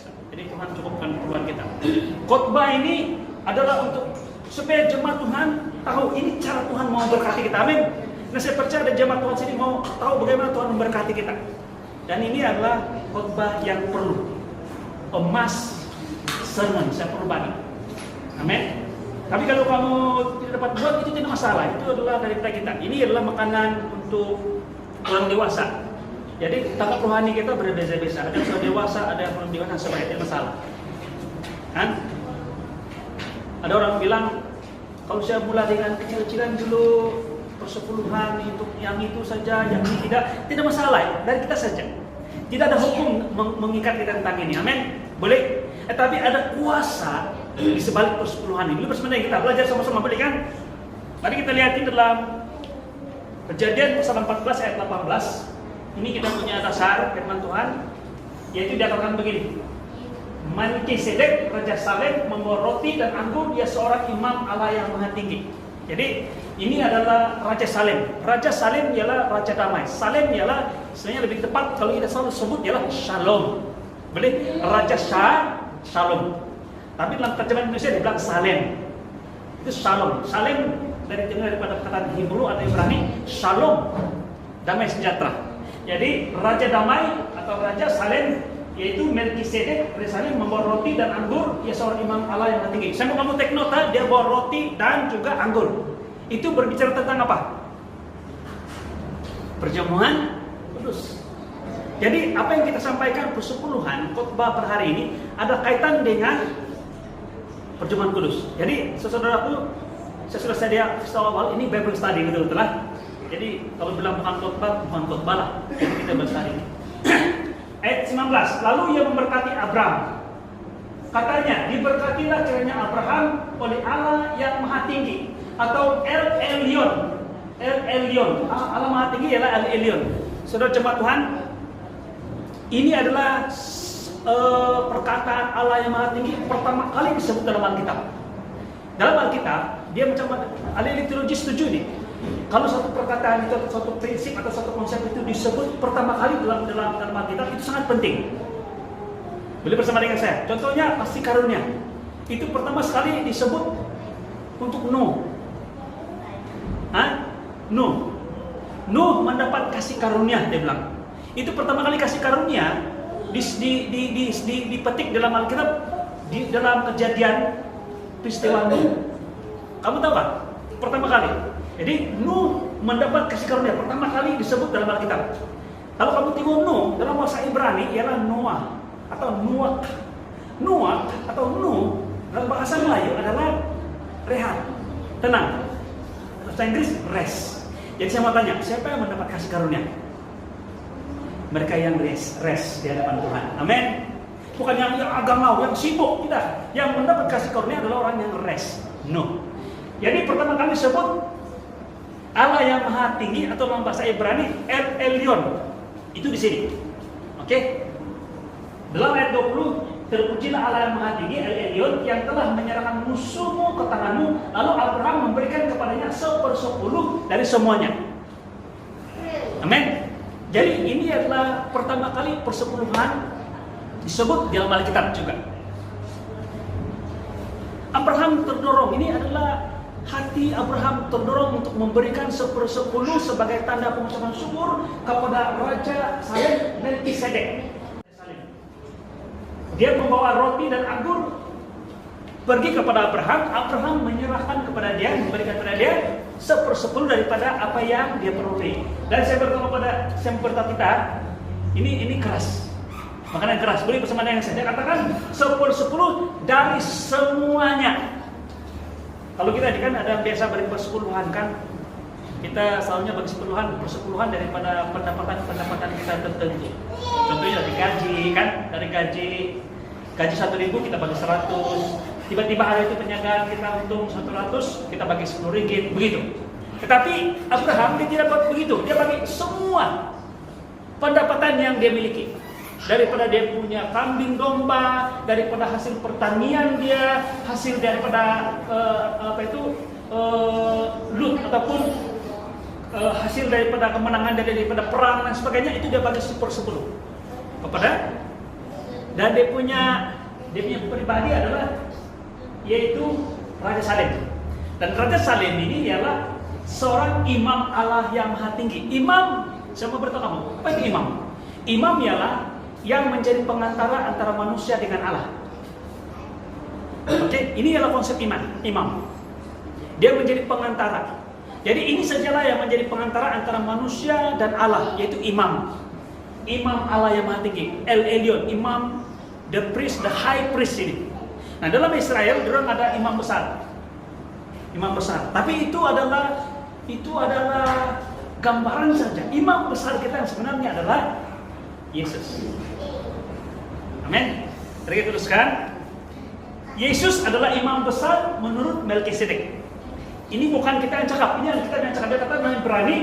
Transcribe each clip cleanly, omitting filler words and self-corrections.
biasa. Jadi Tuhan cukupkan keperluan kita. Khotbah ini adalah untuk supaya jemaat Tuhan tahu ini cara Tuhan mau memberkati kita. Amin. Nah, saya percaya ada jemaat Tuhan sini mau tahu bagaimana Tuhan memberkati kita. Dan ini adalah khotbah yang perlu. Emas sermon, saya perlu banget. Amin. Tapi kalau kamu tidak dapat buat itu tidak masalah. Itu adalah daripada kita. Ini adalah makanan untuk orang dewasa. Jadi tahap rohani kita berbeza-beza. Ada yang sudah dewasa, ada yang belum dewasa, sebagai tidak masalah. Kan? Ada orang bilang kalau saya mulai dengan kecil-kecilan dulu persepuluhan untuk yang itu saja, yang ini tidak masalah. Dari kita saja. Tidak ada hukum mengikat kita tentang ini. Amin. Boleh. Tapi ada kuasa di sebalik persepuluhan ini. Dulu sebenarnya kita belajar sama-sama, boleh kan? Mari kita lihat ini dalam Kejadian pasal 14 ayat 18. Ini kita punya dasar firman Tuhan, yaitu dikatakan begini. Melkisedek Raja Salem membawa roti dan anggur, dia seorang imam Allah yang maha tinggi. Jadi ini adalah Raja Salem. Raja Salem ialah Raja Damai. Salem ialah sebenarnya lebih tepat kalau kita selalu sebut ialah Shalom. Boleh Raja Shalom. Tapi dalam terjemahan Indonesia dibilang Salem. Itu Shalom. Salem daripada perkataan Hebrew atau Ibrani, Shalom, damai sejahtera. Jadi Raja Damai atau Raja Salem yaitu Melkisedek Raja Salem membawa roti dan anggur, dia seorang imam Allah yang tinggi. Saya mau kamu take nota, dia bawa roti dan juga anggur. Itu berbicara tentang apa? Perjamuan kudus. Jadi apa yang kita sampaikan persepuluhan khotbah per hari ini ada kaitan dengan perjamuan kudus. Jadi saudaraku, saya sudah sedia awal ini Bible study betul-betul lah. Jadi kalau bilang bukan khotbah lah. Jadi kita berstudy. Ayat 19. Lalu ia memberkati Abraham. Katanya, diberkatilah kiranya Abraham oleh Allah yang maha tinggi atau El Elyon. El Elyon. Allah maha tinggi ialah El Elyon. Saudara jemaat Tuhan, ini adalah perkataan Allah yang maha tinggi pertama kali disebut dalam Alkitab. Dalam Alkitab, dia macam ahli teologi setuju nih. Kalau satu perkataan itu, satu prinsip atau satu konsep itu disebut pertama kali dalam Alkitab, itu sangat penting. Boleh bersama dengan saya. Contohnya kasih karunia. Itu pertama sekali disebut untuk Nuh. Nuh mendapat kasih karunia, dia bilang. Itu pertama kali kasih karunia dipetik dalam Alkitab di dalam Kejadian peristiwa Nuh. Kamu tahu kan? Pertama kali. Jadi Nuh mendapat kasih karunia pertama kali disebut dalam Alkitab. Kalau kamu tengok Nuh dalam bahasa Ibrani ialah Noah atau Nuak. Nuak atau Nuh dalam bahasa Melayu adalah rehat, tenang. Bahasa Inggris rest. Jadi saya mau tanya, siapa yang mendapat kasih karunia? Mereka yang rest di hadapan Tuhan. Amin. Bukan yang agama, yang sibuk, tidak. Yang mendapat kasih karunia adalah orang yang rest. No. Jadi pertama kali disebut Allah yang maha tinggi atau dalam bahasa Ibrani El Elyon. Itu di sini. Oke. Dalam ayat 20, terpujilah Allah yang maha tinggi El Elyon yang telah menyerahkan musuhmu ke tanganmu, lalu Abraham memberikan kepadanya 1/10 dari semuanya. Amin. Jadi ini adalah pertama kali persepuluhan disebut di dalam Alkitab juga. Abraham terdorong, ini adalah hati Abraham terdorong untuk memberikan 1/10 sebagai tanda pengucapan syukur kepada Raja Salem Melkisedek. Dia membawa roti dan anggur pergi kepada Abraham. Abraham menyerahkan kepada dia, memberikan kepada dia 1/10 daripada apa yang dia peroleh. Dan saya berkata kita, ini keras. Makanan keras, boleh bersama dengan saya katakan 10/10 dari semuanya. Kalau kita kan ada biasa beri persepuluhan kan, kita selalunya bagi persepuluhan daripada pendapatan kita tertentu. Contohnya dari gaji kan, dari gaji 1.000 kita bagi 100. Tiba-tiba hari itu penyagaan kita untung 100, kita bagi 10 ringgit, begitu. Tetapi Abraham dia tidak buat begitu, dia bagi semua pendapatan yang dia miliki. Daripada dia punya kambing domba, daripada hasil pertanian dia, hasil daripada loot ataupun hasil daripada kemenangan daripada perang dan sebagainya, itu dia bagi 1/10 kepada Dan dia punya pribadi adalah yaitu Raja Salem. Dan Raja Salem ini ialah seorang imam Allah yang maha tinggi. Imam, saya mau beritahu kamu, apa itu imam? Imam ialah yang menjadi pengantara antara manusia dengan Allah. Oke, ini adalah konsep imam. Dia menjadi pengantara. Jadi ini sajalah yang menjadi pengantara antara manusia dan Allah, yaitu imam. Imam Allah yang maha tinggi, El Elyon, imam, the priest, the high priest ini. Nah, dalam Israel orang ada imam besar. Imam besar. Tapi itu adalah gambaran saja. Imam besar kita yang sebenarnya adalah Yesus. Amin. Mari kita teruskan. Yesus adalah imam besar menurut Melkisedek. Ini bukan kita yang cakap, ini yang kita yang cakap. Dia kata dengan berani,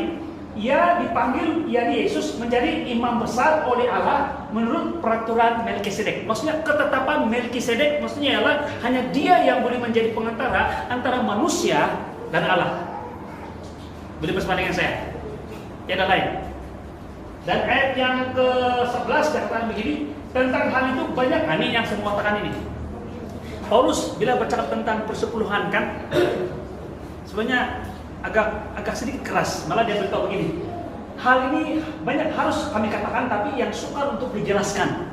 ia dipanggil, yakni Yesus menjadi imam besar oleh Allah menurut peraturan Melkisedek. Maksudnya ketetapan Melkisedek, maksudnya ialah hanya dia yang boleh menjadi pengantara antara manusia dan Allah. Boleh bersama dengan saya? Tiada lain. Dan ayat yang ke-11 dikatakan begini, tentang hal itu banyak ini yang saya mengatakan ini. Paulus bila bercakap tentang persepuluhan kan, sebenarnya agak sedikit keras, malah dia beritahu begini. Hal ini banyak harus kami katakan, tapi yang sukar untuk dijelaskan.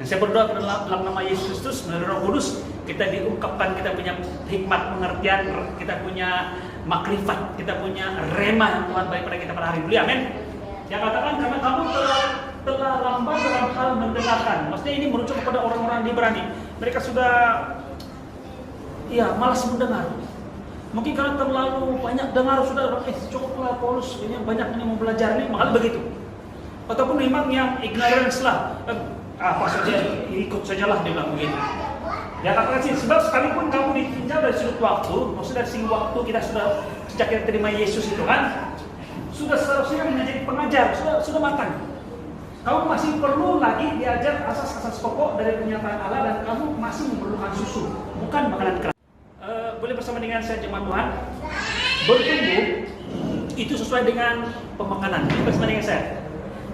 Dan saya berdoa dalam nama Yesus Kristus melalui Roh Kudus, kita diungkapkan, kita punya hikmat pengertian, kita punya makrifat, kita punya rema yang Tuhan bagi pada kita pada hari ini. Amin. Yang katakan karena kamu telah lambat dalam hal mendengarkan. Maksudnya ini merujuk kepada orang-orang di Ibrani. Mereka sudah malas mendengar. Mungkin karena terlalu banyak dengar sudah, cukuplah Paulus ini banyak ini mau belajar ini, mahal begitu. Ataupun memang yang ignorance lah, apa saja ikut sajalah dia bilang begitu. Ya katakan sih, sebab sekalipun kamu ditinjau dari sudut waktu, maksudnya dari segi waktu kita sudah sejak kita terima Yesus itu kan, sudah seharusnya menjadi pengajar, sudah matang. Kamu masih perlu lagi diajar asas-asas pokok dari pernyataan Allah dan kamu masih memerlukan susu, bukan makanan keras. Boleh bersama dengan saya jemaat Tuhan, bertumbuh itu sesuai dengan pemakanan. Boleh bersama dengan saya.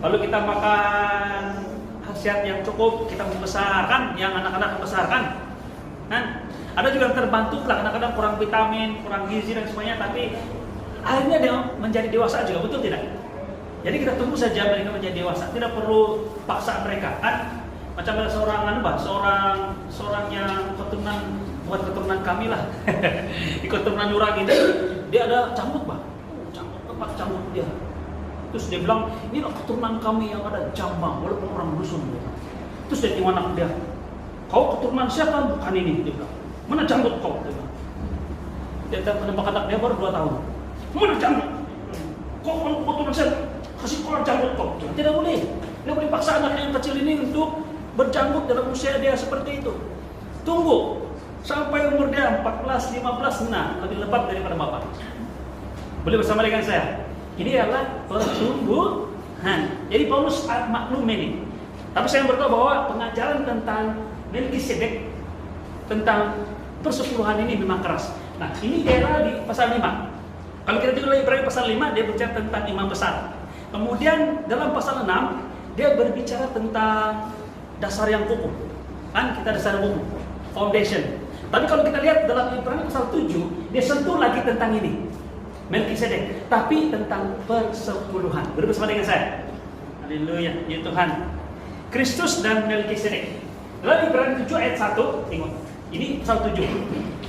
Lalu kita makan khasiat yang cukup, kita membesarkan, yang anak-anak membesarkan. Ada juga yang terbantu lah, kadang-kadang kurang vitamin, kurang gizi dan semuanya, tapi akhirnya dia menjadi dewasa juga, betul tidak? Jadi kita tunggu saja mereka menjadi dewasa, tidak perlu paksa mereka kan. Macam ada seorang yang keturunan kami lah, di keturunan Nurani dia ada cambuk cambuk dia. Terus dia bilang, ini keturunan kami yang ada jambang, walaupun orang dusun. Terus dia gimana dia? Kau keturunan siapa? Bukan ini, dia bilang. Mana jambut kau? Dia bilang. Dia menembak anak dia baru 2 tahun. Mana jambut? Kau keturunan siapa? Kasih orang jambut kau. Tidak boleh. Tidak boleh paksa anak yang kecil ini untuk berjambut dalam usia dia seperti itu. Tunggu sampai umur dia 14, 15, lebih lebat daripada bapak. Boleh bersama dengan saya? Ini adalah pertumbuhan. Jadi Paulus maklum ini. Tapi saya beritahu bahwa pengajaran tentang Melkisedek, tentang persepuluhan ini memang keras. Nah, ini daerah di pasal 5. Kalau kita lihat Ibrani pasal 5, dia berbicara tentang imam besar. Kemudian dalam pasal 6, dia berbicara tentang dasar yang kokoh. Kan kita dasar umum, foundation. Tapi kalau kita lihat dalam Ibrani pasal 7, dia sentuh lagi tentang ini. Melkisedek, tapi tentang persepuluhan. Bersama dengan saya. Haleluya, ya Tuhan. Kristus dan Melkisedek. Dalam Ibrani 7 ayat 1, tengok. Ini pasal 7.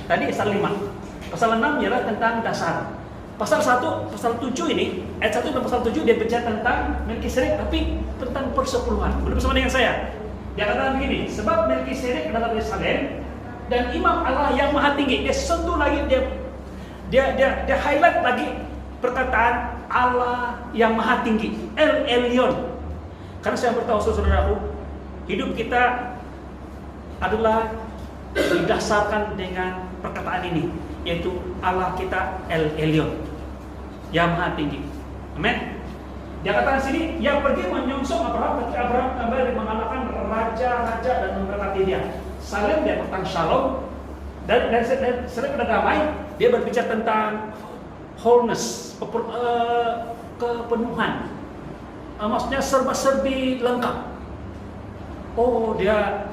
Tadi pasal 5. Pasal 6 ialah tentang dasar. Pasal 1, pasal 7 ini, ayat 1 dan pasal 7 dia bicara tentang Melkisedek, tapi tentang persepuluhan. Bersama dengan saya. Dia katakan begini, sebab Melkisedek adalah dari Salem dan imam Allah yang maha tinggi. Dia sentuh lagi, dia highlight lagi perkataan Allah yang maha tinggi, El Elyon. Karena saya beritahu saudaraku, hidup kita adalah didasarkan dengan perkataan ini, yaitu Allah kita El Elyon, yang maha tinggi. Amin. Dia katakan sini, yang pergi menyongsong Abraham ketika Abraham kembali mengalahkan raja-raja dan memberkati dia. Salem dia tentang shalom, dan sering pada damai, dia berbicara tentang wholeness, kepenuhan. Maksudnya serba-serbi lengkap. oh dia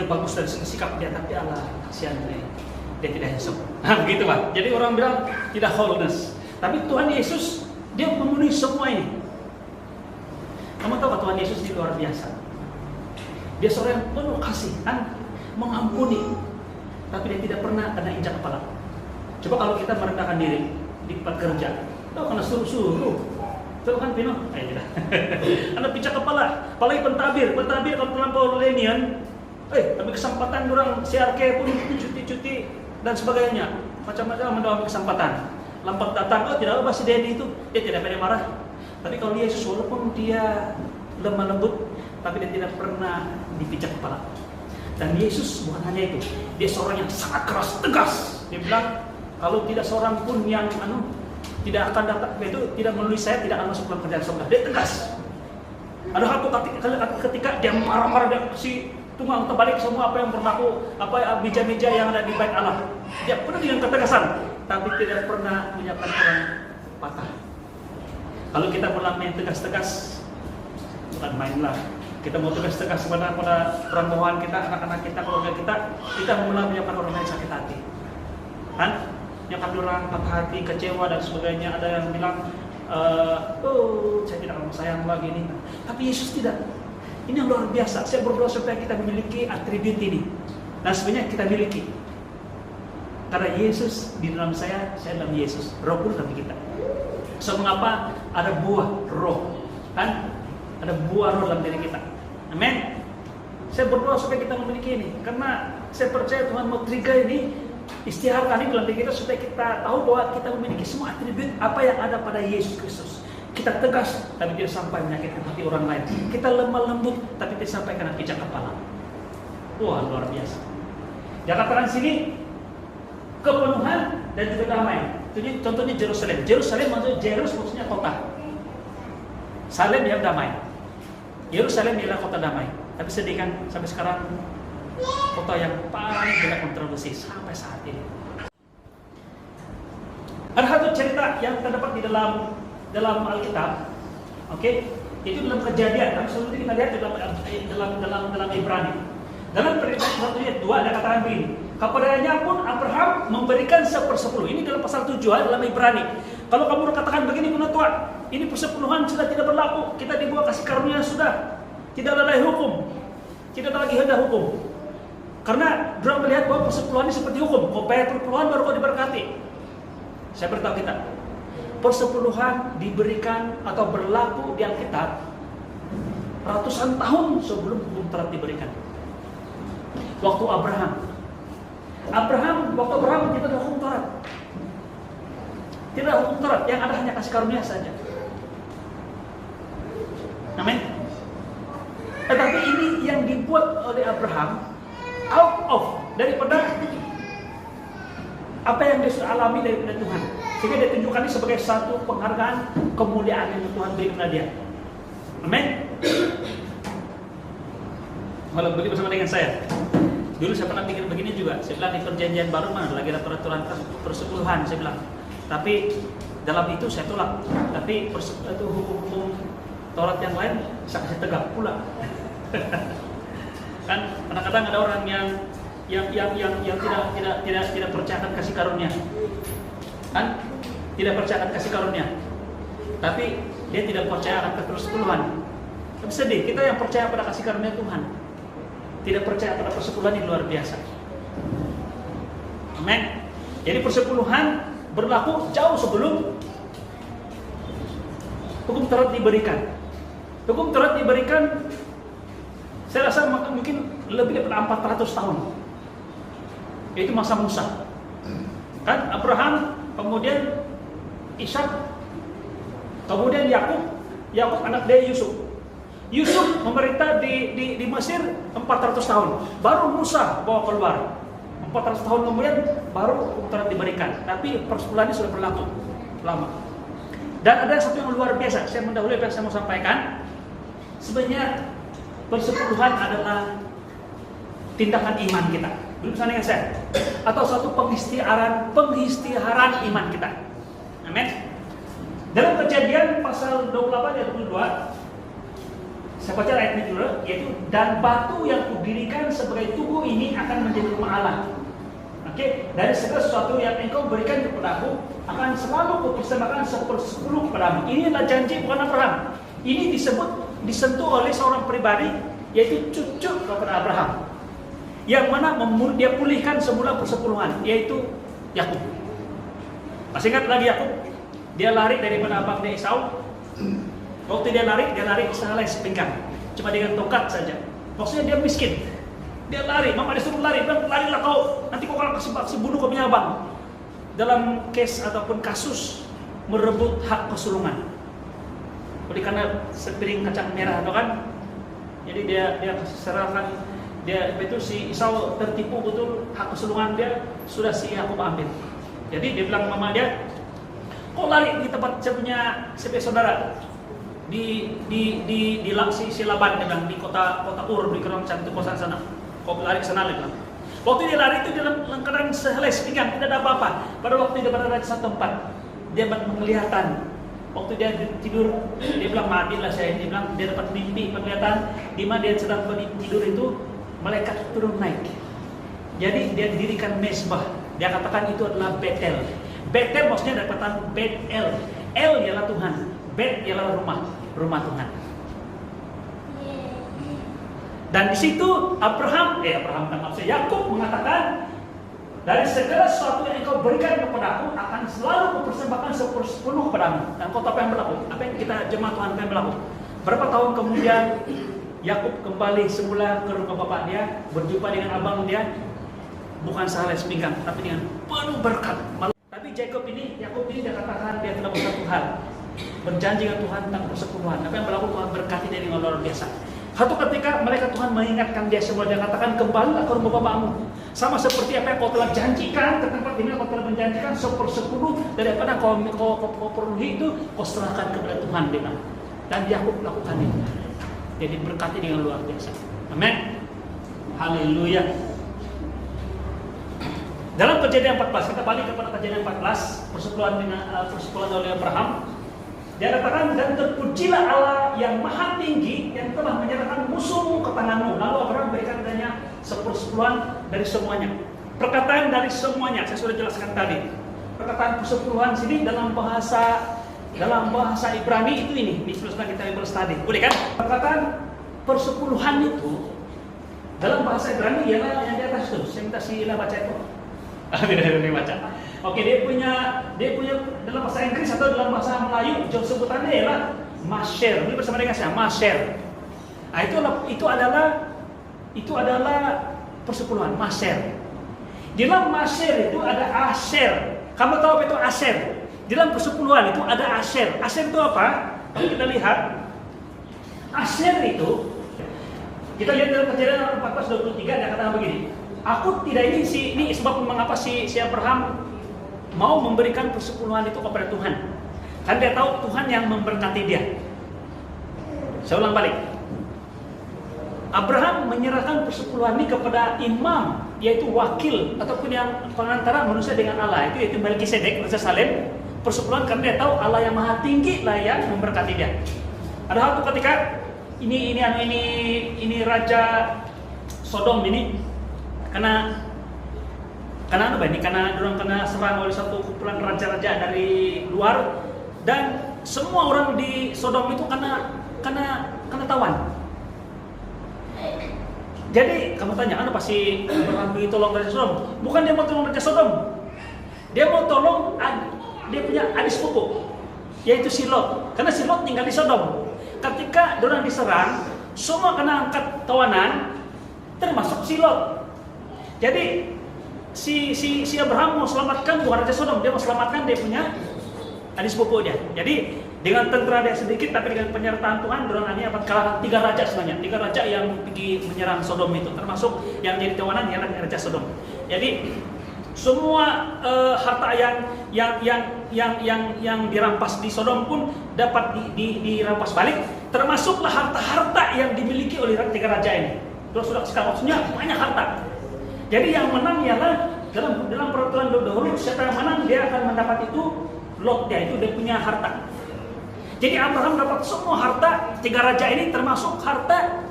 bagus dari segi sikap dia, tapi Allah kasihan dia tidak handsome. Begitu Pak. Jadi orang bilang tidak wholeness. Tapi Tuhan Yesus dia memenuhi semua ini. Kamu tahu Tuhan Yesus ini luar biasa. Dia seorang yang penuh kasihan, mengampuni, tapi dia tidak pernah kena injak kepala. Coba kalau kita merendahkan diri di tempat kerja, tahu kena suruh-suruh. Tahu kan Pino? Tidak. Anda pijak kepala, apalagi pentabir kalau terlampau lenian, tapi kesempatan orang CRK pun cuti-cuti dan sebagainya, macam-macam mendapat kesempatan. Lambat datang, tidak apa si Dedi itu, dia tidak pernah marah. Tapi kalau Yesus walaupun dia lemah lembut, tapi dia tidak pernah dipijak kepala. Dan Yesus bukan hanya itu, dia seorang yang sangat keras, tegas. Dia bilang, kalau tidak seorang pun yang tidak akan datang itu, tidak melalui saya, tidak akan masuk dalam kerjaan surga. Dia tegas. Ada satu ketika dia marah-marah, dia kasih tunggang terbalik semua apa yang berlaku, meja-meja yang ada di bait Allah. Dia penuh dengan ketegasan, tapi tidak pernah menyiapkan orang patah. Kalau kita mulai main tegas-tegas, bukan mainlah. Kita mau tegas-tegas pada perempuan kita, anak-anak kita, keluarga kita mulai menyiapkan orang lain sakit hati. Kan? Menyiapkan orang patah hati, kecewa dan sebagainya. Ada yang bilang, saya tidak akan sayang lagi ini. Tapi Yesus tidak. Ini yang luar biasa. Saya berdoa supaya kita memiliki atribut ini. Dan sebenarnya kita miliki. Karena Yesus di dalam saya dalam Yesus. Roh Kudus dalam kita. So mengapa ada buah roh? Kan? Ada buah roh dalam diri kita. Amin. Saya berdoa supaya kita memiliki ini. Karena saya percaya Tuhan mau trigger ini, istiharkan ini dalam diri kita supaya kita tahu bahwa kita memiliki semua atribut apa yang ada pada Yesus Kristus. Kita tegas, tapi tidak sampai menyakitkan hati orang lain. Kita lemah lembut, tapi tidak sampai kena pijak kepala. Wah, luar biasa. Dia katakan sini, kepenuhan dan juga damai. Contohnya Jerusalem. Jerusalem maksudnya kota. Salem yang damai. Yerusalem ialah kota damai. Tapi sedih kan, sampai sekarang kota yang paling banyak kontribusi sampai saat ini. Ada satu cerita yang terdapat di dalam Alkitab, oke? Itu dalam Kejadian. Tapi sebelum itu kita lihat dalam Ibrani. Dalam perintah 1 ayat 2 ada katakan begini, kepadanya pun Abraham memberikan 1/10. Ini dalam pasal 7 dalam Ibrani. Kalau kamu katakan begini, benar Tuhan, ini persepuluhan sudah tidak berlaku. Kita dibawa kasih karunia sudah. Tidak ada lagi hukum. Tidak ada lagi hendak hukum. Karena orang melihat bahwa persepuluhan ini seperti hukum. Kau bayar persepuluhan baru kau diberkati. Saya beritahu kita, persepuluhan diberikan atau berlaku di Alkitab ratusan tahun sebelum hukum Taurat diberikan. Waktu Abraham tidak ada hukum Taurat. Tidak ada hukum Taurat, yang ada hanya kasih karunia saja. Amin. Tetapi ini yang dibuat oleh Abraham out of daripada apa yang dia sudah alami daripada Tuhan, sehingga dia tunjukkan ini sebagai satu penghargaan kemuliaan yang Tuhan beri kepada dia. Amin. Malah begitu bersama dengan saya. Dulu saya pernah pikir begini juga. Saya bilang di perjanjian baru mana lagi ada peraturan persepuluhan, saya bilang. Tapi dalam itu saya tolak. Tapi itu hukum Taurat yang lain saya kasih tegak pula. Kan kadang-kadang ada orang yang tidak percaya akan kasih karunia. Kan? Tidak percaya akan kasih karunia. Tapi dia tidak percaya akan persepuluhan. Tapi sedih, kita yang percaya pada kasih karunia Tuhan, tidak percaya pada persepuluhan yang luar biasa. Amin. Jadi persepuluhan berlaku jauh sebelum hukum Taurat diberikan. Hukum Taurat diberikan, saya rasa mungkin lebih daripada 400 tahun. Yaitu masa Musa. Kan Abraham, kemudian Ishak, kemudian Yakub anak dia Yusuf. Yusuf memerintah di Mesir 400 tahun. Baru Musa bawa keluar. 400 tahun kemudian baru hukum Taurat diberikan. Tapi persepuluhan ini sudah berlaku lama. Dan ada satu yang luar biasa. Saya mendahului apa yang saya mau sampaikan. Sebenarnya persepuluhan adalah tindakan iman kita. Belum sama dengan saya. Atau satu pengistiharan iman kita. Amin. Dalam Kejadian pasal 28 ayat 22, Saya baca ayat ini dulu, yaitu dan batu yang kudirikan sebagai tugu ini akan menjadi rumah Allah. Oke, dari segala sesuatu yang engkau berikan kepadaku akan selalu kupersembahkan 1/10 kepadamu. Inilah janji bukan Abraham. Ini disentuh oleh seorang pribadi, yaitu cucu kepada Abraham, yang mana dia pulihkan semula persepuluhan, yaitu Yakub. Masih ingat lagi Yakub? Dia lari daripada abangnya Esau. Waktu dia lari sehelai sepinggang, cuma dengan tongkat saja. Maksudnya dia miskin. Dia lari, mama disuruh lari, bilang larilah kau, nanti kau akan kasih bunuh kau punya abang. Dalam case ataupun kasus merebut hak kesulungan. Oleh karena sepiring kacang merah, kan? Jadi dia serahkan, itu si Esau tertipu betul, hak kesulungan dia sudah si Yakub ambil. Jadi dia bilang mama dia, kau lari di tempat saya punya saudara di si Laban, dia bilang di kota Ur, di kerongcan itu kosan sana. Kau lari ke sana, dia bilang. Waktu dia lari itu dalam keadaan sehelai sepinggang, tidak ada apa-apa. Pada waktu dia berada di satu tempat, dia penglihatan. Waktu dia tidur, dia bilang matilah saya. Dia bilang dia dapat mimpi penglihatan di mana dia sedang tidur itu malaikat turun naik. Jadi dia dirikan mezbah. Dia katakan itu adalah Betel. Betel maksudnya dapatan Bet-El. El ialah Tuhan, Bet ialah rumah Tuhan. Dan di situ Yakub mengatakan, dari segala sesuatu yang engkau berikan kepadaku akan selalu kupersembahkan 1/10 kepadamu. Dan kau tahu apa yang berlaku? Apa yang kita jemaat Tuhan apa yang berlaku? Berapa tahun kemudian Yakub kembali semula ke rumah bapak dia, berjumpa dengan abang dia, bukan sehelai sepinggang, tapi dengan penuh berkat. Tapi Yakub ini dia katakan dia telah bersatu hal, berjanji dengan Tuhan tentang persepuluhan. Apa yang berlaku? Tuhan berkati dia dengan luar biasa. Satu ketika mereka Tuhan mengingatkan dia semua, dia katakan kembalilah ke rumah bapakmu, sama seperti apa yang kau telah janjikan, ke tempat ini kau telah menjanjikan 1/10 daripada kau penuhi itu, kau serahkan kepada Tuhan, dia bilang. Dan Yakub lakukan itu. Jadi berkati dengan luar biasa. Amin. Haleluya. Dalam Kejadian 14, kita balik kepada Kejadian 14, persepuluhan oleh Abraham. Dia katakan, dan terpujilah Allah yang maha tinggi yang telah menyerahkan musuhmu ke tanganmu. Lalu Abraham berikan padanya 1/10 dari semuanya. Perkataan dari semuanya, saya sudah jelaskan tadi. Perkataan persepuluhan sini dalam bahasa Ibrani itu ini sudah kita bahas tadi. Boleh kan? Perkataan persepuluhan itu dalam bahasa Ibrani ialah yang di atas itu. Saya minta si Ila baca itu. Tidak baca. Oke, dia punya dalam bahasa Inggris atau dalam bahasa Melayu, sebutannya ialah masher. Ini bersama dengan saya, masher. Nah, itu adalah persepuluhan, masher. Di dalam masher itu ada asher. Kamu tahu apa itu asher? Di dalam persepuluhan itu ada asher. Asher itu apa? Kalau kita lihat, asher itu, kita lihat dalam Kejadian 14:23, dia katakan begini. Aku tidak ini sebab mengapa si Abraham mau memberikan persepuluhan itu kepada Tuhan. Kan dia tahu Tuhan yang memberkati dia. Saya ulang balik. Abraham menyerahkan persepuluhan ini kepada imam, yaitu wakil ataupun yang pengantara manusia dengan Allah, yaitu Melkisedek, Raja Salem. Persepuluhan karena dia tahu Allah yang maha tinggi lah yang memberkati dia. Ada satu ketika ini Raja Sodom ini karena orang kena serang oleh satu kumpulan raja-raja dari luar, dan semua orang di Sodom itu kena tawan. Jadi kamu tanya, apa sih Abraham tolong Raja Sodom? Bukan dia mau tolong Raja Sodom, dia mau tolong dia punya adik sepupu, yaitu si Lot. Karena si Lot tinggal di Sodom. Ketika orang diserang, semua kena angkat tawanan, termasuk si Lot. Jadi si Abraham mau selamatkan bukan Raja Sodom, dia mau selamatkan dia punya adik sepupu dia. Jadi dengan tentara dia sedikit, tapi dengan penyertaan Tuhan, orang ini akan kalahkan 3 raja sebenarnya. 3 raja yang pergi menyerang Sodom itu, termasuk yang jadi tawanan ialah Raja Sodom. Jadi semua harta yang dirampas di Sodom pun dapat dirampas balik, termasuklah harta-harta yang dimiliki oleh 3 raja ini. Terus sudah sekarang maksudnya banyak harta. Jadi yang menang ialah dalam peraturan dahulu, siapa yang menang dia akan mendapat itu Lot, dia itu dia punya harta. Jadi Abraham dapat semua harta 3 raja ini, termasuk harta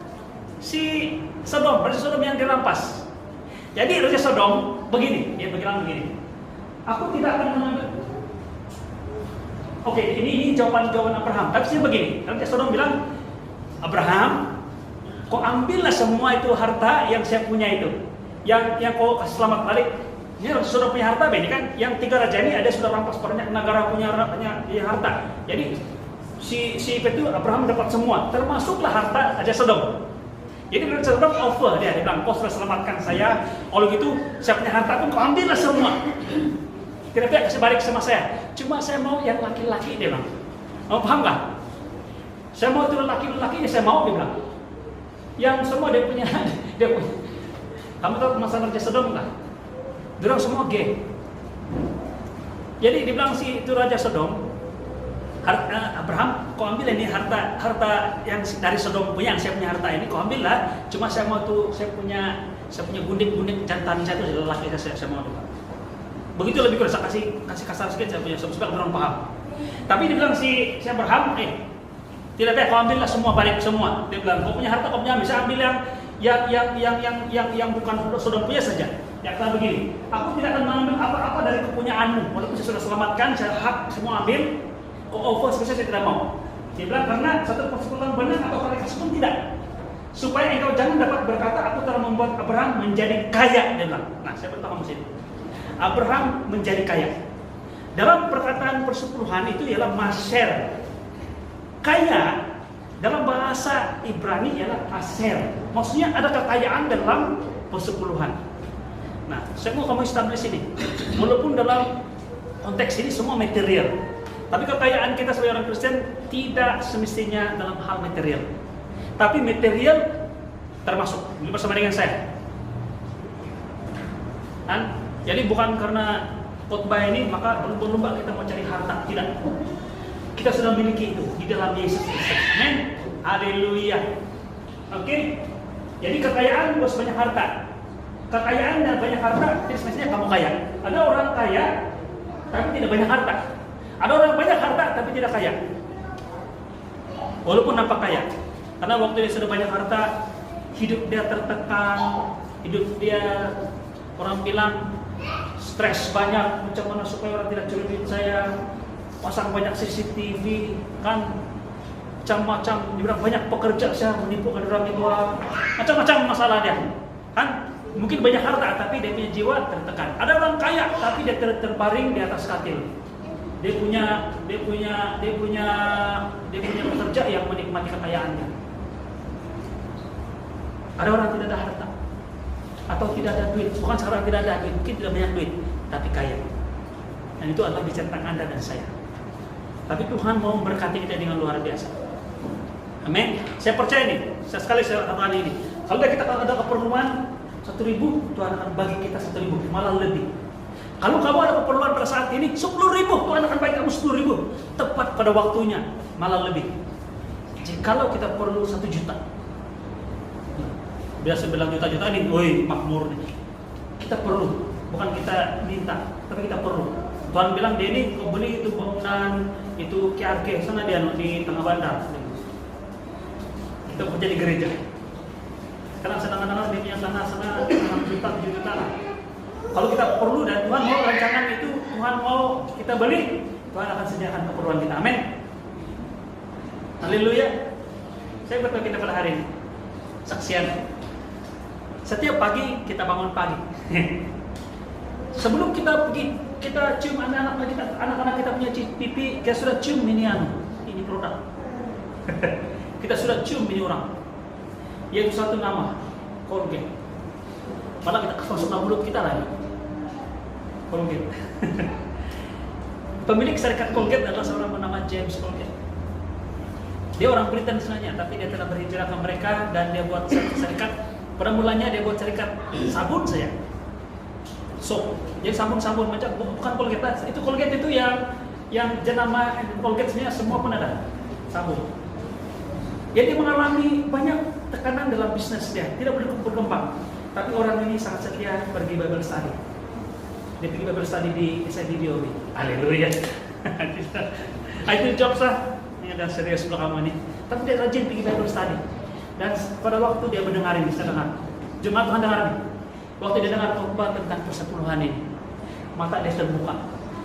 si Sodom, Raja Sodom yang dirampas. Jadi Raja Sodom begini, dia bilang begini, aku tidak akan mengambil. Oke, ini jawaban Abraham. Tapi saya begini, Raja Sodom bilang, Abraham, kau ambillah semua itu harta yang saya punya itu, yang kau selamat balik. Ini sudah punya harta, ini kan yang 3 raja ini ada sudah rampas banyak negara punya harta. Jadi si itu Abraham dapat semua, termasuklah harta Raja Sodom. Jadi Raja Sodom offer dia bilang, kau sudah selamatkan saya, kalau gitu saya punya harta pun kau ambillah semua. Tidak kasih balik sama saya. Cuma saya mau yang laki-laki, dia bilang. Kamu paham nggak? Saya mau itu laki-lakinya, saya mau, dia bilang. Yang semua dia punya. Kamu tahu masalah Raja Sodom nggak? Diorang semua gay. Jadi dibilang si itu Raja Sodom, Abraham, kau ambil ini harta yang dari Sodom punya, yang saya punya harta ini, kau ambil lah. Cuma saya mau tuh, saya punya gundik jantan saya itu lelaki saya mau juga. Begitu lebih kurang, saya kasih kasar sedikit, saya punya supaya orang paham. Tapi dibilang si Abraham, tidak apa, kau ambillah semua, balik semua. Dia bilang, kau punya harta, kau punya, bisa ambil yang bukan Sodom punya saja. Ya kata begini, aku tidak akan mengambil apa-apa dari kepunyaanmu, walaupun saya sudah selamatkan, saya hak semua ambil, kau offer saya tidak mau. Dia bilang, karena satu persekutuan benar atau kalian pun tidak. Supaya engkau jangan dapat berkata, aku telah membuat Abraham menjadi kaya. Dia bilang, nah saya beritahu kamu sini. Abraham menjadi kaya. Dalam perkataan persepuluhan itu ialah maser. Kaya dalam bahasa Ibrani ialah aser. Maksudnya ada kekayaan dalam persepuluhan. Nah, saya mau kamu establish ini. Walaupun dalam konteks ini semua material, tapi kekayaan kita sebagai orang Kristen tidak semestinya dalam hal material. Tapi material termasuk bersama dengan saya. Dan jadi bukan karena khotbah ini maka berlomba kita mau cari harta, tidak. Kita sudah memiliki itu di dalam Yesus Kristus. Amin. Haleluya. Oke. Jadi kekayaan bos banyak harta. Kekayaan dan banyak harta tidak semestinya kamu kaya. Ada orang kaya tapi tidak banyak harta. Ada orang banyak harta tapi tidak kaya. Walaupun nampak kaya. Karena waktu dia sudah banyak harta, hidup dia tertekan, hidup dia orang bilang stres banyak, macam mana supaya orang tidak curi duit saya, pasang banyak CCTV, kan macam-macam, dibilang banyak pekerja saya menipu orang itu, macam-macam masalah dia, kan mungkin banyak harta tapi dia punya jiwa tertekan. Ada orang kaya tapi dia terbaring di atas katil, dia punya pekerja yang menikmati kekayaannya. Ada orang tidak ada harta atau tidak ada duit, bukan sekarang tidak ada duit, mungkin tidak banyak duit tapi kaya, dan itu adalah bicara tentang Anda dan saya. Tapi Tuhan mau memberkati kita dengan luar biasa. Amin. Saya percaya ini, sekali saya katakan ini, kalau kita ada keperluan 1.000, Tuhan akan bagi kita 1.000, malah lebih. Kalau kamu ada keperluan pada saat ini 10.000, Tuhan akan bagi kamu 10.000, tepat pada waktunya, malah lebih. Jikalau kita perlu 1 juta, biasa bilang juta-juta ini, woi makmur nih. Kita perlu, bukan kita minta, tapi kita perlu. Tuhan bilang dia ini kau beli itu bangunan itu KRK sana dia di tengah bandar. Kita kerja di gereja. Sekarang sedang-sedang dia punya sana 6 juta, 7 juta lah. Kalau kita perlu dan Tuhan mau rancangan itu, Tuhan mau kita beli, Tuhan akan sediakan keperluan kita. Amin. Haleluya. Saya berdoa kita pada hari ini. Saksian. Setiap pagi kita bangun pagi. Sebelum kita pergi, kita cium anak-anak kita punya pipi, kita sudah cium ini produk. Kita sudah cium ini orang. Yaitu satu nama, Colgate. Malah kita masuk ke mulut kita lagi. Colgate. Pemilik syarikat Colgate adalah seorang bernama James Colgate. Dia orang Britain sebenarnya, tapi dia telah berhijrah ke mereka dan dia buat syarikat. Pada mulanya dia buat syarikat sabun saja. Soap. Jadi sabun-sabun macam bukan Colgate. Itu Colgate itu yang jenama Colgate sebenarnya semua pun ada sabun. Dia mengalami banyak tekanan dalam bisnis dia, tidak boleh berkembang. Tapi orang ini sangat setia pergi Bible study. Dia pergi Bible study di SIDDOB. Haleluya. Itu job sah. ini ada serius belakang kamu ini. Tapi dia rajin pergi Bible study. Dan pada waktu dia mendengarin, bisa dengar. Jemaat Tuhan dengar nih. Waktu dia dengar khotbah tentang persepuluhan ini, mata dia terbuka.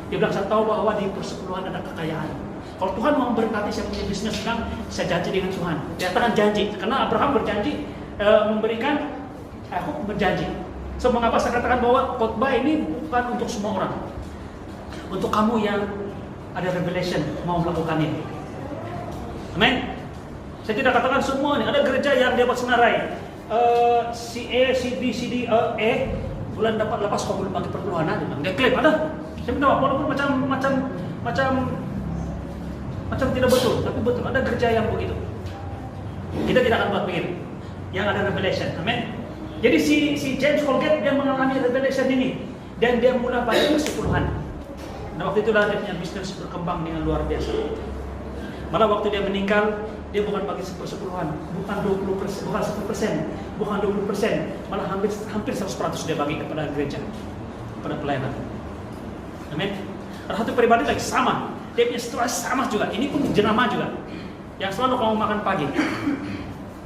Dia bilang, saya tahu bahwa di persepuluhan ada kekayaan. Kalau Tuhan mau berkati saya punya bisnis sekarang, saya janji dengan Tuhan. Dia katakan janji, karena Abraham berjanji memberikan, aku berjanji. So, mengapa saya katakan bahwa khotbah ini bukan untuk semua orang. Untuk kamu yang ada revelation mau melakukan ini. Amin. Saya tidak katakan semua ini. Ada gereja yang dia buat senarai. Si A, si B, si D, E bulan dapat lepas kau belum pakai perpuluhan aja. Dia klaim ada. Saya bilang walaupun macam tidak betul, tapi betul. Ada gereja yang begitu. Kita tidak akan buat begitu. Yang ada revelation. Amin. Jadi si James Colgate dia mengalami revelation ini dan dia mulai bagi persepuluhan. Nah waktu itulah dia punya bisnis berkembang dengan luar biasa. Malah waktu dia meninggal, dia bukan bagi persepuluhan, bukan 20%, bukan 10%, bukan 20%, malah hampir 100% dia bagi kepada gereja, kepada pelayanan. Amin. Ada satu pribadi lagi sama, dia punya situasi sama juga. Ini pun jenama juga, yang selalu kamu makan pagi,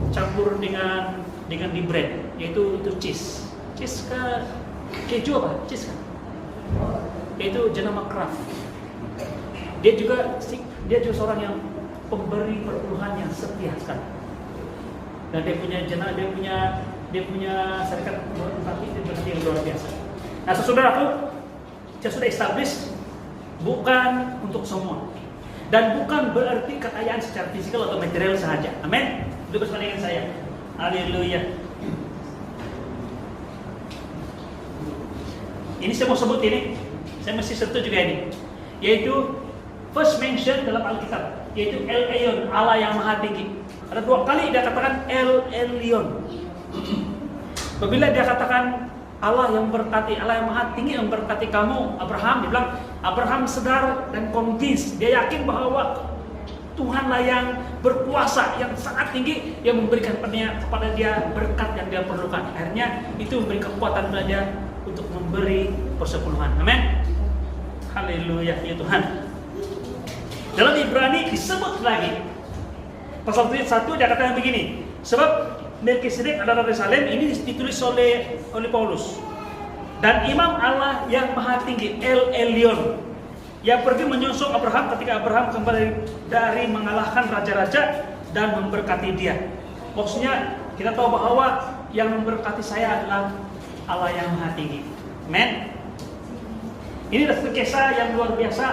campur dengan di bread, yaitu cheese ke keju apa? Cheese kan? Yaitu jenama Kraft. Dia juga seorang yang pemberi perpuluhan yang setia sekali. Dan dia punya serikat berarti yang luar biasa. Nah, saudaraku, saya sudah establish bukan untuk semua. Dan bukan berarti kekayaan secara fisikal atau material saja. Amin. Itu bersama dengan saya. Haleluya. Ini saya mau sebut ini. Saya mesti sentuh juga ini. Yaitu first mention dalam Alkitab, yaitu El Elyon, Allah yang Maha Tinggi. Ada 2 kali dia katakan El Elyon. Apabila dia katakan Allah yang berkati, Allah yang Maha Tinggi yang berkati kamu, Abraham, dia bilang Abraham sadar dan convinced, dia yakin bahwa Tuhanlah yang berkuasa, yang sangat tinggi, yang memberikan kepada dia berkat yang dia perlukan. Akhirnya itu memberi kekuatan pada dia untuk memberi persepuluhan. Amin. Haleluya, ya Tuhan. Dalam Ibrani disebut lagi pasal 1 dia katakan begini, sebab Melkisedek adalah Raja Salem, ini ditulis oleh Paulus. Dan imam Allah yang Maha Tinggi, El Elyon, yang pergi menyusul Abraham ketika Abraham kembali dari mengalahkan raja-raja dan memberkati dia. Maksudnya kita tahu bahwa yang memberkati saya adalah Allah yang Maha Tinggi. Amen. Ini adalah kisah yang luar biasa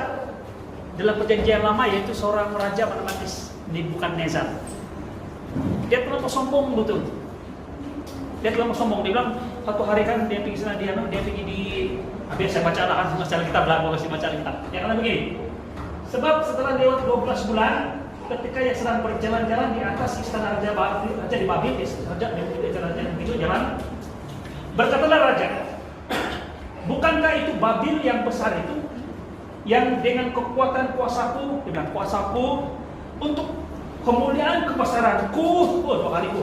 dalam perjanjian lama, yaitu seorang raja bernama Nebukadnezar. Dia terlalu sombong betul. Dia terlalu sombong. Dia bilang satu hari kan dia pergi sana, dia pergi di, biar saya baca lah kan secara kitab lah, mau kasih baca kitab. Dia kata begini. Sebab setelah lewat 12 bulan, ketika ia sedang berjalan-jalan di atas istana raja di Babil, raja begitu jalan. Berkatalah raja, bukankah itu Babil yang besar itu, yang dengan kekuatan kuasaku, dengan kuasaku untuk kemuliaan kebesaranku, dua kaliku,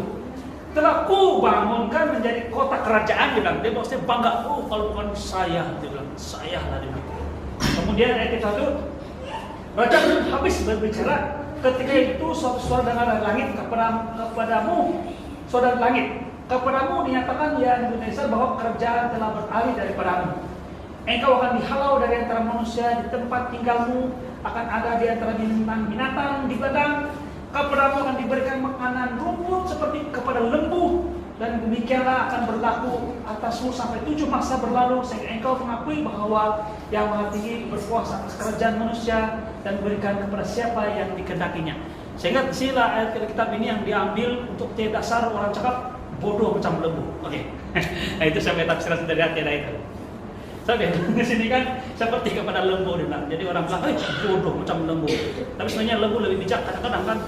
telah ku bangunkan menjadi kota kerajaan, dia bilang. Dia maksudnya bangga, kalau bukan saya, dia bilang, saya lah dia bilang. Kemudian ayat 1, raja belum habis berbicara, ketika itu suatu suara dari langit kepadamu, saudara langit, kepadamu dinyatakan ya Nebukadnezar bahwa kerajaan telah beralih daripadamu. Engkau akan dihalau dari antara manusia, di tempat tinggalmu akan ada di antara binatang di ladang. Kepadamu akan diberikan makanan rumput seperti kepada lembu, dan demikianlah akan berlaku atasmu sampai 7 masa berlalu, sehingga engkau mengakui bahwa yang Maha Tinggi berkuasa atas kerajaan manusia dan berikan kepada siapa yang dikehendakinya. Sehingga sila ayat kitab ini yang diambil untuk dasar orang cakap bodoh macam lembu. Oke. Nah, itu saya tafsiran dari hati itu. Saya di sini kan seperti kepada lembu dia bilang. Jadi orang bilang, bodoh macam lembu. Tapi sebenarnya lembu lebih bijak kadang-kadang kan.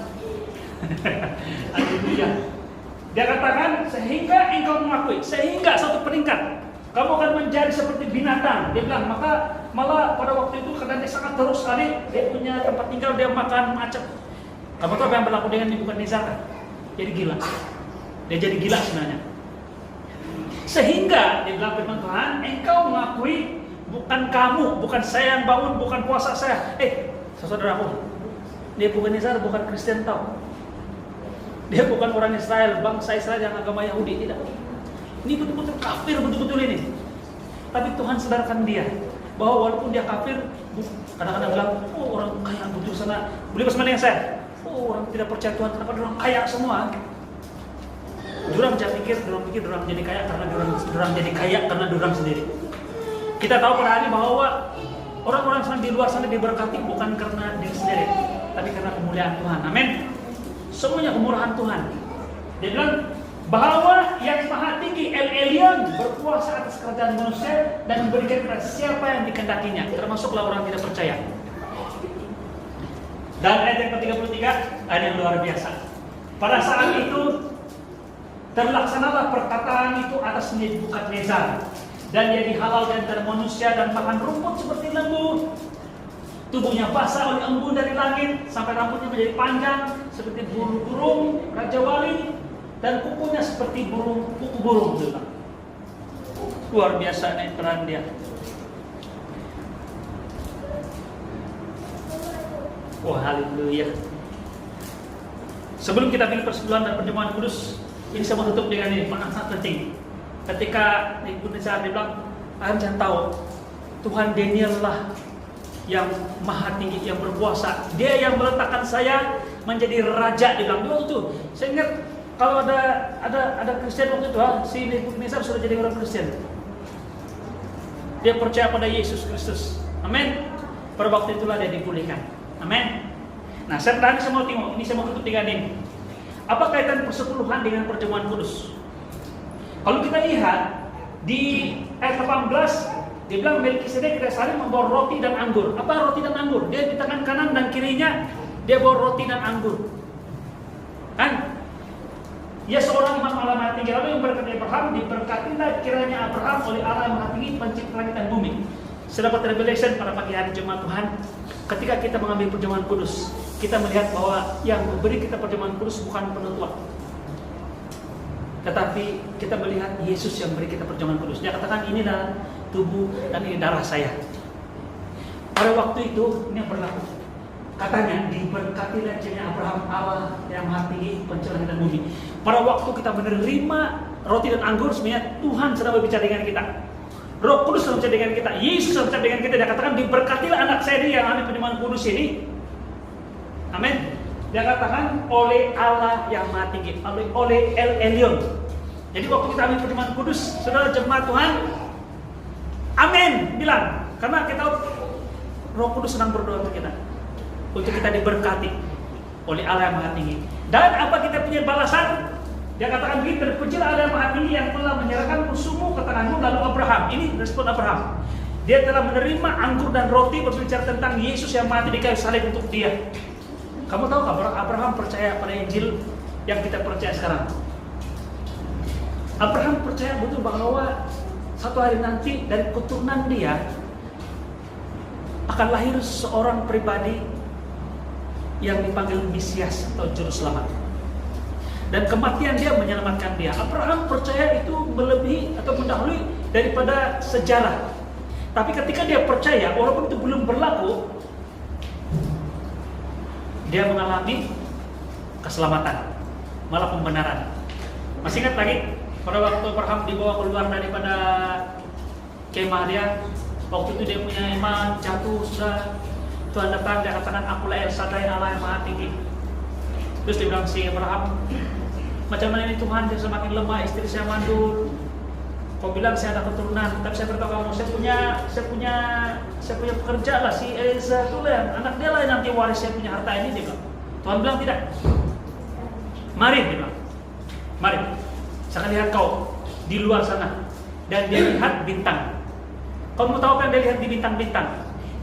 Haleluya. Dia katakan sehingga engkau mengakui, sehingga satu peningkat kamu akan menjadi seperti binatang. Dia bilang, maka malah pada waktu itu karena dia sangat terus sekali, dia punya tempat tinggal, dia makan macam. Kamu tahu apa yang berlaku dengan Nebukadnezar? Jadi gila. Dia jadi gila sebenarnya. Sehingga dia bilang firman Tuhan, engkau mengakui bukan kamu, bukan saya yang bangun, bukan kuasa saya. Saudaraku, Nebukadnezar bukan Kristen tahu. Dia bukan orang Israel, bangsa Israel yang agama Yahudi, tidak. Ini betul-betul kafir, betul-betul ini. Tapi Tuhan sadarkan dia bahwa walaupun dia kafir, kadang-kadang bilang, oh orang kaya betul sana. Beli bersama dengan saya. Oh orang tidak percaya Tuhan, kenapa orang kaya semua? Durang pikir orang jadi kaya karena durang jadi kaya karena durang sendiri. Kita tahu pada hari bahwa orang-orang sana di luar sana diberkati bukan karena diri sendiri, tapi karena kemuliaan Tuhan. Amin. Semuanya kemurahan Tuhan. Dia bilang bahwa yang maha tinggi El Elyon berkuasa atas kerajaan manusia dan memberikan kepada siapa yang dikehendakinya, termasuklah orang tidak percaya. Dan ayat yang ke-33 ayat yang luar biasa. Pada saat itu terlaksanalah perkataan itu atas Nebukadnezar, dan dia dihalalkan dari manusia dan makan rumput seperti lembu. Tubuhnya basah oleh embun dari langit, sampai rambutnya menjadi panjang seperti burung raja wali, dan kukunya seperti kuku burung juga. Luar biasa nih peran dia. Wah, haleluya. Sebelum kita pilih persekutuan dan perjamuan kudus, ini saya mau tutup dengan ini, sangat penting. Ketika Nebukadnezar bilang, kalian jangan tahu, Tuhan Daniel lah yang maha tinggi, yang berkuasa. Dia yang meletakkan saya menjadi raja. Dia bilang dulu tuh. Saya ingat kalau ada Kristen waktu itu, si Nebukadnezar sudah jadi orang Kristen. Dia percaya pada Yesus Kristus. Amin. Pada waktu itulah dia dipulihkan. Amin. Nah, saya mau tengok. Ini saya mau tutup dengan ini. Apa kaitan persepuluhan dengan perjamuan kudus? Kalau kita lihat di ayat 18, dia bilang Melkisedek tidak saling membawa roti dan anggur. Apa roti dan anggur? Dia di tangan kanan dan kirinya dia bawa roti dan anggur. Kan? Ia seorang imam Allah Maha Tinggi. Lalu yang berkata Abraham, diberkatilah kiranya Abraham oleh Allah yang Maha Tinggi, pencipta langit dan bumi. Sedapat revelation pada pagi hari jemaat Tuhan, ketika kita mengambil perjamuan kudus, kita melihat bahwa yang memberi kita perjamuan kudus bukan penutup, tetapi kita melihat Yesus yang beri kita perjamuan kudus. Dia katakan inilah tubuh dan ini darah saya. Pada waktu itu ini yang berlaku. Katanya diberkatilah kiranya Abraham Allah yang Maha Tinggi, pencipta langit dan bumi. Pada waktu kita menerima roti dan anggur, sebenarnya Tuhan sedang berbicara dengan kita. Roh Kudus sedang berbicara dengan kita. Yesus sedang berbicara dengan kita. Dia katakan diberkatilah anak saya ini yang ambil perjamuan kudus ini. Amin. Dia katakan oleh Allah yang Maha Tinggi, oleh El Elyon. Jadi waktu kita ambil perjamuan kudus, saudara jemaat Tuhan, amin, bilang. Karena kita Roh Kudus sedang berdoa untuk kita diberkati oleh Allah yang Maha Tinggi. Dan apa kita punya balasan? Dia katakan begini, terpujilah Allah yang Maha Tinggi yang telah menyerahkan musuhmu ke tanganmu. Lalu Abraham, ini respon Abraham, dia telah menerima anggur dan roti, berbicara tentang Yesus yang mati di kayu salib untuk dia. Kamu tahu kabar Abraham percaya pada Injil yang kita percaya sekarang? Abraham percaya betul bahwa satu hari nanti dari keturunan dia akan lahir seorang pribadi yang dipanggil Mesias atau Juru Selamat. Dan kematian dia menyelamatkan dia. Abraham percaya itu melebihi atau mendahului daripada sejarah. Tapi ketika dia percaya, walaupun itu belum berlaku, dia mengalami keselamatan, malah pembenaran. Masih ingat lagi pada waktu Abraham dibawa keluar daripada kemah dia, waktu itu dia punya iman jatuh, sudah Tuhan datang, dia katakan akulah El Shaddai, Allah yang Maha Tinggi. Terus dia bilang si Abraham, macam mana ini Tuhan, dia semakin lemah, istri saya mandul. Kau bilang saya ada keturunan, tapi saya beritahu kamu, saya punya pekerja lah, si Eliezer itu lah, anak dia lah yang nanti waris saya punya harta ini. Dia bilang. Tuhan bilang tidak. Mari, dia bilang. Mari, saya akan lihat kau di luar sana. Dan dia lihat bintang. Kau mau tahu apa yang dia lihat di bintang-bintang?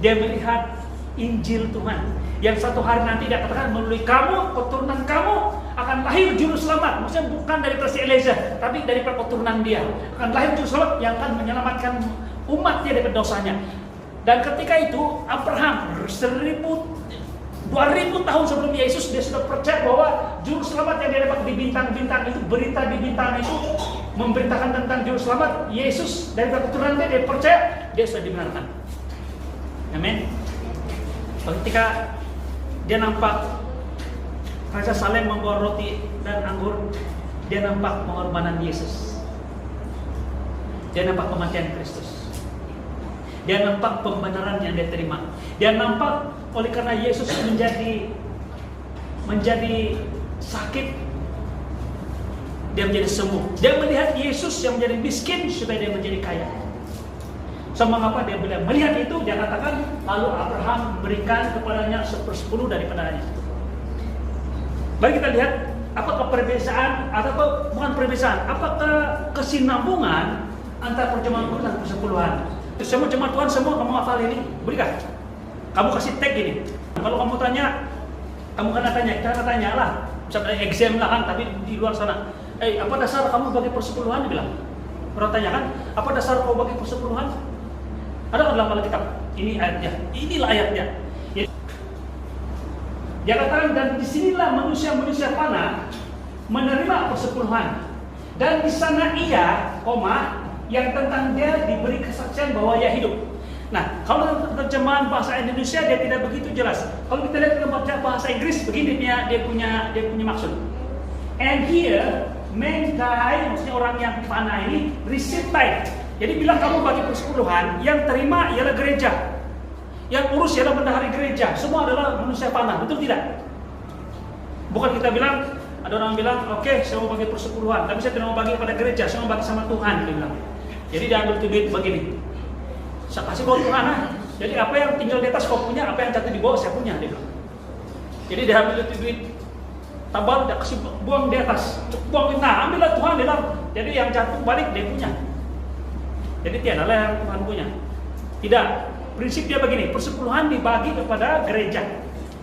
Dia melihat Injil Tuhan. Yang satu hari nanti dia katakan melalui kamu, keturunan kamu akan lahir juru selamat. Maksudnya bukan dari si Eliezer, tapi dari keturunan dia akan lahir juru selamat yang akan menyelamatkan umat dia dari dosanya. Dan ketika itu Abraham 2000 tahun sebelum Yesus, dia sudah percaya bahwa juru selamat yang dia dapat di bintang-bintang itu, berita di bintang itu memberitakan tentang juru selamat Yesus dari keturunan dia percaya, dia sudah dibenarkan. Amin. Ketika dia nampak Raja Salem membawa roti dan anggur, dia nampak pengorbanan Yesus, dia nampak kematian Kristus, dia nampak pembenaran yang dia terima, dia nampak oleh karena Yesus menjadi sakit, dia menjadi sembuh. Dia melihat Yesus yang menjadi miskin supaya dia menjadi kaya. So mengapa dia bilang melihat itu, dia katakan lalu Abraham berikan kepadanya 1/10 daripadanya. Mari kita lihat apakah perbedaan atau bukan perbedaan, apakah kesinambungan antara perjamuan kudus dan persepuluhan. Semua jemaat Tuhan semua kamu hafal ini, berikan. Kamu kasih tag ini. Kalau kamu tanya, kamu kena tanya lah. Misalnya exam lah kan, tapi di luar sana. Apa dasar kamu bagi persepuluhan? Dia bilang. Pernah tanya kan, apa dasar kau bagi persepuluhan? Ada dalam Alkitab. Ini ayatnya. Inilah ayatnya. Dia katakan, dan disinilah manusia-manusia panah menerima persepuluhan. Dan di sana ia, yang tentang dia diberi kesaksian bahwa ia hidup. Nah, kalau terjemahan bahasa Indonesia dia tidak begitu jelas. Kalau kita lihat dalam bahasa Inggris begini dia punya maksud. And here mankind, maksudnya orang yang panah ini receive tithe. Jadi bilang kamu bagi persepuluhan, yang terima ialah gereja. Yang urus ialah bendahara gereja. Semua adalah manusia panah, betul tidak? Bukan kita bilang, ada orang bilang, oke, saya mau bagi persepuluhan, tapi saya tidak mau bagi pada gereja, saya mau bagi sama Tuhan, dia bilang. Jadi dia ambil duit begini. Saya kasih buat Tuhan. Jadi apa yang tinggal di atas kau punya, apa yang jatuh di bawah saya punya, dia bilang. Jadi dia ambil duit tabal, dia kasih buang di atas, buang, nah ambillah Tuhan, dia bilang. Jadi yang jatuh balik dia punya. Jadi tiadalah yang Tuhan punya. Tidak. Prinsip dia begini, persepuluhan dibagi kepada gereja,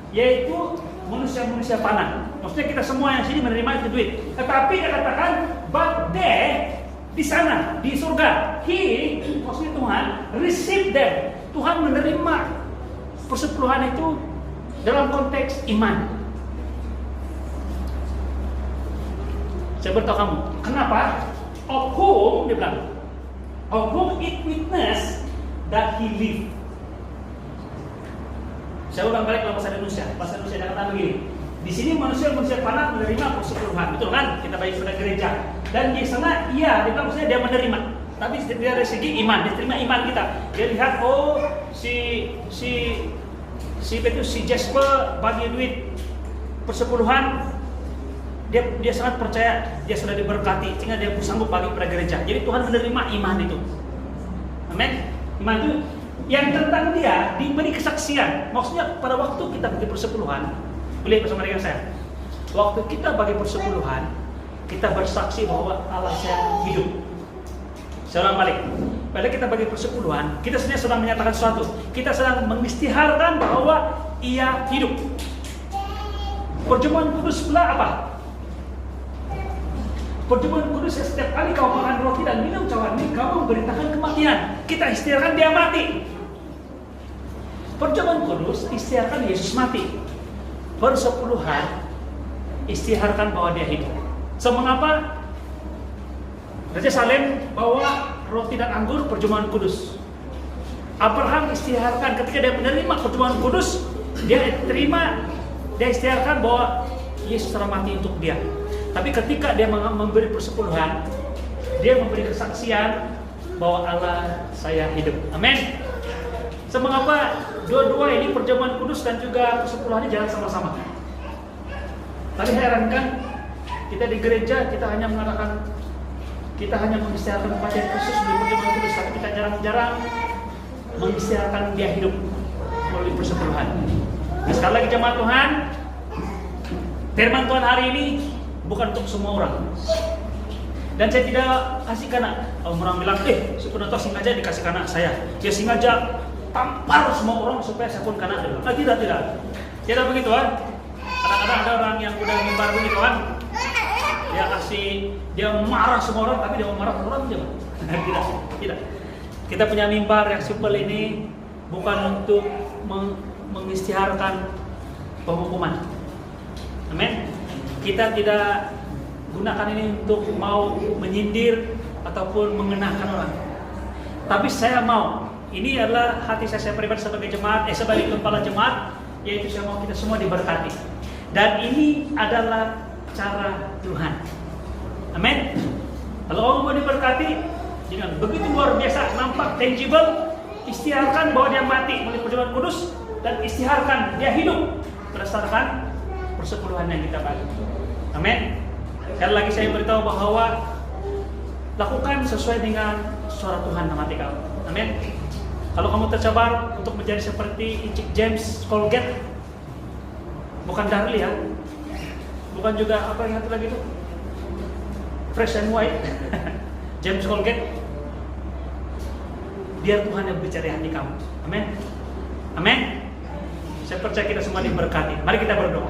yaitu manusia-manusia panah. Maksudnya kita semua yang sini menerima itu duit. Tetapi dia katakan, but they, di sana, di surga, he, maksudnya Tuhan, receive them. Tuhan menerima persepuluhan itu dalam konteks iman. Saya beritahu kamu, kenapa? Of whom, dia bilang, of whom it witness that he live. Saya ulang balik dalam bahasa Indonesia. Bahasa Indonesia dia katakan begini. Di sini manusia panah menerima persepuluhan, betul kan? Kita bagi pada gereja. Dan di sana iya, dia bilang maksudnya dia menerima. Tapi dari segi iman, dia terima iman kita. Dia lihat, oh si Jasper bagi duit persepuluhan, dia sangat percaya dia sudah diberkati, sehingga dia sanggup bagi pada gereja. Jadi Tuhan menerima iman itu. Amin. Iman itu yang tentang dia diberi kesaksian. Maksudnya pada waktu kita bagi persepuluhan, boleh bersama dengan saya. Waktu kita bagi persepuluhan, kita bersaksi bahwa Allah saya hidup. Saya ulang balik. Pada kita bagi persepuluhan, kita sebenarnya sedang menyatakan sesuatu. Kita sedang mengistiharkan bahwa ia hidup. Perjamuan kudus pula apa? Perjamuan kudus setiap kali kau makan roti dan minum cawan ini, kau memberitakan kematian. Kita istiharkan dia mati. Perjamuan kudus istiharkan Yesus mati. Persepuluhan istiharkan bahwa dia hidup. So mengapa Raja Salem bawa roti dan anggur perjamuan kudus? Abraham istiharkan ketika dia menerima perjamuan kudus, dia terima, dia istiharkan bahwa Yesus telah mati untuk dia. Tapi ketika dia memberi persepuluhan, dia memberi kesaksian bahwa Allah saya hidup. Amin. So mengapa dua-dua ini perjamuan kudus dan juga persepuluhan ini jalan sama-sama? Tadi herankan, kita di gereja kita hanya mengatakan, kita hanya mengistiharkan kematian Kristus di perjamuan kudus, tapi kita jarang-jarang mengistiharkan dia hidup melalui persepuluhan. Nah, sekali lagi jemaat Tuhan, firman Tuhan hari ini bukan untuk semua orang. Dan saya tidak kasih karena orang bilang, sebenarnya sengaja dikasih karena saya. Dia sengaja tampar semua orang supaya saya pun kena. Nah, tidak begitu kan? Kadang-kadang ada orang yang udah mimbar begitu kan? Dia marah semua orang, tapi dia mau marah orang aja. Tidak. Kita punya mimbar yang simpel ini bukan untuk mengistiharkan penghukuman. Amin. Kita tidak gunakan ini untuk mau menyindir ataupun mengenahkan orang. Tapi saya mau, ini adalah hati saya pribadi sebagai jemaat, sebagai kepala jemaat, yaitu saya mau kita semua diberkati. Dan ini adalah cara Tuhan. Amin. Kalau kamu mau diberkati dengan begitu luar biasa, nampak tangible, istiharkan bahwa dia mati melalui perjamuan kudus, dan istiharkan dia hidup berdasarkan persepuluhan yang kita bagi. Amin. Sekali lagi saya beritahu bahwa lakukan sesuai dengan suara Tuhan dalam hati kamu. Amin. Kalau kamu tercabar untuk menjadi seperti Encik James Colgate, bukan Darlie ya, bukan juga apa yang satu lagi itu, Fresh and White, James Colgate, biar Tuhan yang bicara hati kamu. Amin. Amin. Saya percaya kita semua diberkati. Mari kita berdoa.